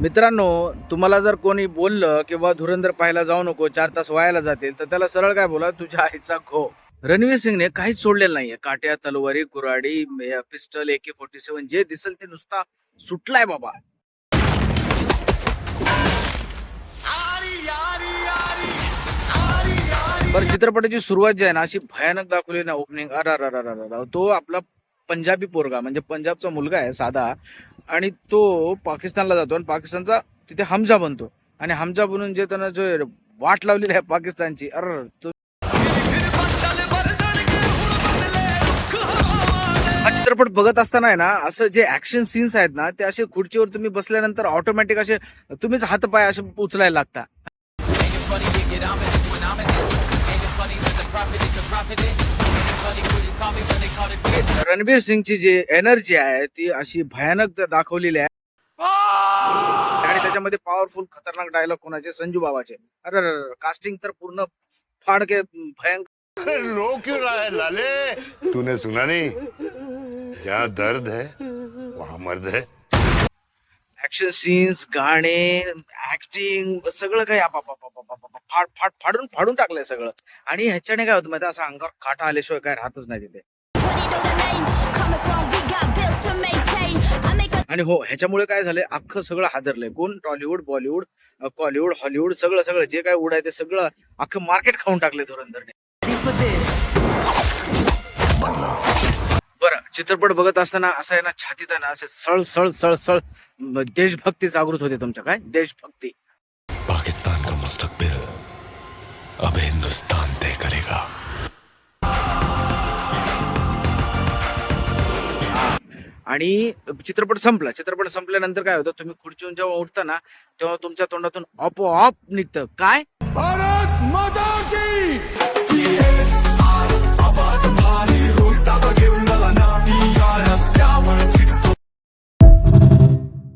मित्रांनो, तुम्हाला जर कोणी बोललं की बा धुरंधर पाहायला जाऊ नको, 4 तास वायाला जातील, तर त्याला सरळ काय बोला, तुझ्या आईचा खो. रणवीर सिंगने काहीच सोडलेलं नाहीये. काट्या, तलवारी, कुऱ्हाडी, पिस्टल, AK-47 जे दिसेल ते नुसता सुटलाय बाबा. बरं, चित्रपटाची सुरुवात जी आहे ना, अशी भयानक दाखवली ना ओपनिंग. अर तो आपला पंजाबी पोरगा, म्हणजे पंजाबचा मुलगा आहे साधा, आणि तो पाकिस्तानला जातो आणि पाकिस्तानचा तिथे हमजा बनतो. आणि हमजा बनून जे त्यांना जो वाट लावलेली आहे पाकिस्तानची, हा चित्रपट बघत असताना आहे ना, असं जे ऍक्शन सीन्स आहेत ना, ते असे खुर्चीवर तुम्ही बसल्यानंतर ऑटोमॅटिक असे तुम्हीच हातपाय असे उचलायला लागता. रणबीर सिंगची जी एनर्जी आहे ती अशी भयानक दाखवलेली आहे. आणि त्याच्यामध्ये पॉवरफुल खतरनाक डायलॉग कोणाचे, संजू बाबाचे. अरे कास्टिंग तर पूर्ण फाडके भयंकर. रो क्यों रहा है लाले? तूने सुना नहीं? जहाँ दर्द है वहाँ मर्द है. ऍक्शन सीन्स, गाणे, ऍक्टिंग सगळं काही फाडून फाडून टाकलंय सगळं. आणि ह्याच्याने काय होतं माहिती, असं अंगावर काटा आल्याशिवाय काय राहतच नाही तिथे. आणि हो, ह्याच्यामुळे काय झालंय, अख्खं सगळं हादरलंय. कोण? टॉलिवूड, बॉलिवूड, कॉलिवूड, हॉलिवूड, सगळं सगळं जे काय उडाय ते सगळं अख्खं मार्केट खाऊन टाकले धुरंधरने. बरं, चित्रपट बघत असताना असं आहे ना, छातीत आहे ना असे सळ सळ सळ सळ देशभक्ती जागृत होते तुमच्या. काय देशभक्ती. पाकिस्तान का मुस्तकबिल अब हिंदुस्तान तय करेगा. आणि चित्रपट संपल्यानंतर काय होतं, तुम्ही खुर्चीवरून जेव्हा उठता ना, तेव्हा तुमच्या तोंडातून आपोआप निघतं काय,